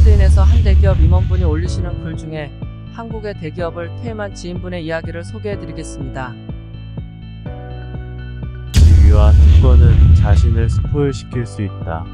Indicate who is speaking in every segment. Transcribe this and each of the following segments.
Speaker 1: 링크드인에서 한 대기업 임원분이 올리시는 글 중에 한국의 대기업을 퇴임한 지인분의 이야기를 소개해드리겠습니다.
Speaker 2: 지위와 특권은 자신을 스포일시킬 수 있다.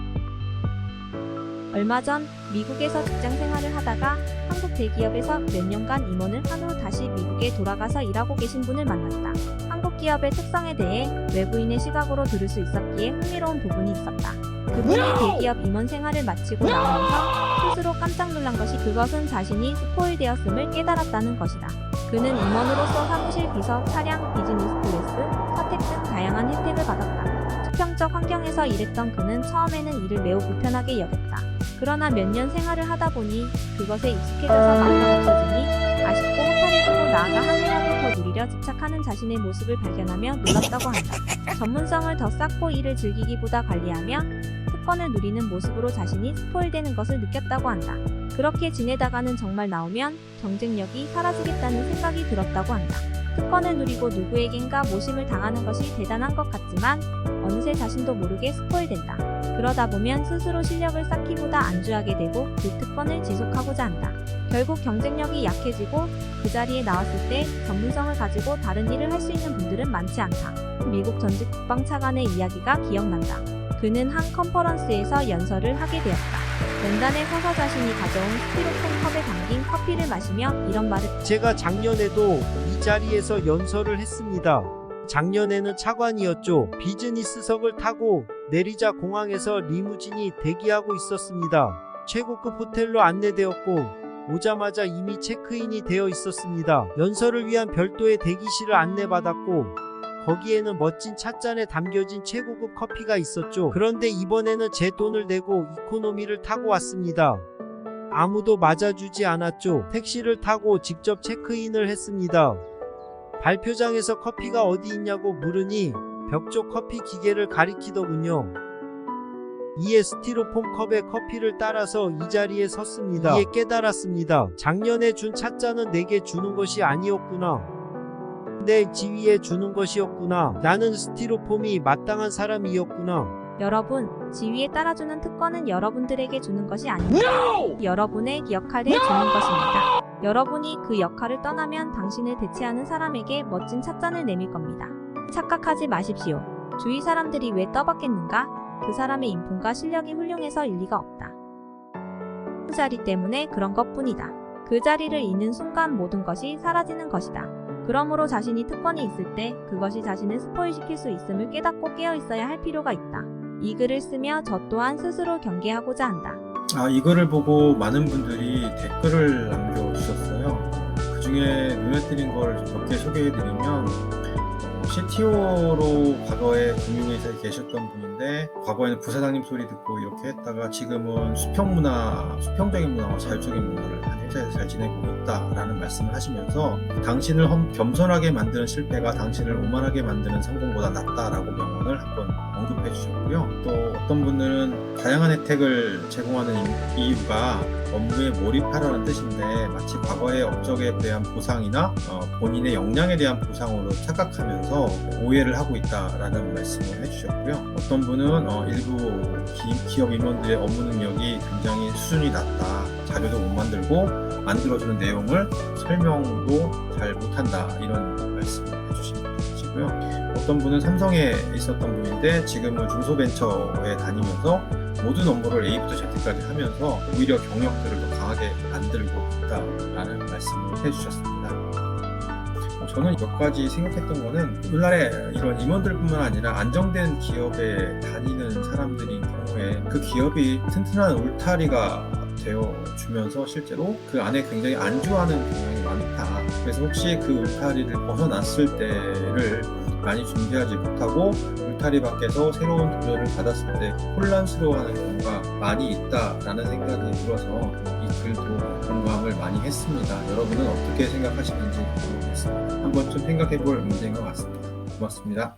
Speaker 3: 얼마 전 미국에서 직장 생활을 하다가 한국 대기업에서 몇 년간 임원을 한 후 다시 미국에 돌아가서 일하고 계신 분을 만났다. 한국 기업의 특성에 대해 외부인의 시각으로 들을 수 있었기에 흥미로운 부분이 있었다. 그분이 대기업 임원 생활을 마치고 나오면서 스스로 깜짝 놀란 것이 그것은 자신이 스포일되었음을 깨달았다는 것이다. 그는 임원으로서 사무실 비서, 차량, 비즈니스 클래스, 사택 등 다양한 혜택을 받았다. 수평적 환경에서 일했던 그는 처음에는 일을 매우 불편하게 여겼다. 그러나 몇 년 생활을 하다 보니 그것에 익숙해져서 막상 없어지니 아쉽고 허탈해지고 나아가 한이라도 더 누리려 집착하는 자신의 모습을 발견하며 놀랍다고 한다. 전문성을 더 쌓고 일을 즐기기보다 관리하며 특권을 누리는 모습으로 자신이 스포일되는 것을 느꼈다고 한다. 그렇게 지내다가는 정말 나오면 경쟁력이 사라지겠다는 생각이 들었다고 한다. 특권을 누리고 누구에겐가 모심을 당하는 것이 대단한 것 같지만 어느새 자신도 모르게 스포일된다. 그러다 보면 스스로 실력을 쌓기보다 안주하게 되고 그 특권을 지속하고자 한다. 결국 경쟁력이 약해지고 그 자리에 나왔을 때 전문성을 가지고 다른 일을 할 수 있는 분들은 많지 않다. 미국 전직 국방차관의 이야기가 기억난다. 그는 한 컨퍼런스에서 연설을 하게 되었다. 연단에 서서 자신이 가져온 스티로폼 컵에 담긴 커피를 마시며 이런 말을
Speaker 4: 제가 작년에도 이 자리에서 연설을 했습니다. 작년에는 차관이었죠. 비즈니스석을 타고 내리자 공항에서 리무진이 대기하고 있었습니다. 최고급 호텔로 안내되었고 오자마자 이미 체크인이 되어 있었습니다. 연설을 위한 별도의 대기실을 안내받았고 거기에는 멋진 찻잔에 담겨진 최고급 커피가 있었죠. 그런데 이번에는 제 돈을 내고 이코노미를 타고 왔습니다. 아무도 맞아주지 않았죠. 택시를 타고 직접 체크인을 했습니다. 발표장에서 커피가 어디 있냐고 물으니 벽쪽 커피 기계를 가리키더군요. 이에 스티로폼 컵에 커피를 따라서 이 자리에 섰습니다. 이에 깨달았습니다. 작년에 준 찻잔은 내게 주는 것이 아니었구나. 내 지위에 주는 것이었구나. 나는 스티로폼이 마땅한 사람이었구나.
Speaker 3: 여러분, 지위에 따라주는 특권은 여러분들에게 주는 것이 아닙니다. 여러분의 역할에 주는 것입니다. 여러분이 그 역할을 떠나면 당신을 대체하는 사람에게 멋진 찻잔을 내밀 겁니다. 착각하지 마십시오. 주위 사람들이 왜 떠받겠는가? 그 사람의 인품과 실력이 훌륭해서 일리가 없다. 그 자리 때문에 그런 것뿐이다. 그 자리를 잃는 순간 모든 것이 사라지는 것이다. 그러므로 자신이 특권이 있을 때 그것이 자신을 스포일시킬 수 있음을 깨닫고 깨어 있어야 할 필요가 있다. 이 글을 쓰며 저 또한 스스로 경계하고자 한다.
Speaker 5: 이 글을 보고 많은 분들이 댓글을 남겨주셨어요. 그 중에 눈에 띄는 걸 몇 개 소개해드리면 CTO로 과거에 금융회사에 계셨던 분인데 과거에는 부사장님 소리 듣고 이렇게 했다가 지금은 수평적인 문화와 자율적인 문화를 한 회사에서 잘 지내고 있다라는 말씀을 하시면서 당신을 겸손하게 만드는 실패가 당신을 오만하게 만드는 성공보다 낫다라고 명언을 한번 언급해 주셨고요. 또 어떤 분들은 다양한 혜택을 제공하는 이유가 업무에 몰입하라는 뜻인데 마치 과거의 업적에 대한 보상이나 본인의 역량에 대한 보상으로 착각하면서 오해를 하고 있다라는 말씀을 해주셨고요. 어떤 분은 일부 기업 임원들의 업무 능력이 굉장히 수준이 낮다. 자료도 못 만들고 만들어주는 내용을 설명도 잘 못한다. 이런 말씀을 해주신 분이시고요. 어떤 분은 삼성에 있었던 분인데 지금은 중소벤처에 다니면서 모든 업무를 A부터 Z까지 하면서 오히려 경력들을 더 강하게 만들고 있다라는 말씀을 해주셨습니다. 저는 몇 가지 생각했던 거는 오늘날에 이런 임원들뿐만 아니라 안정된 기업에 다니는 사람들인 경우에 그 기업이 튼튼한 울타리가 되어주면서 실제로 그 안에 굉장히 안주하는 경향이 많다. 그래서 혹시 그 울타리를 벗어났을 때를 많이 준비하지 못하고 울타리 밖에서 새로운 도전을 받았을 때 혼란스러워하는 경우가 많이 있다라는 생각이 들어서 이 글도 공감을 많이 했습니다. 여러분은 어떻게 생각하시는지 모르겠습니다. 한 번쯤 생각해 볼 문제인 것 같습니다. 고맙습니다.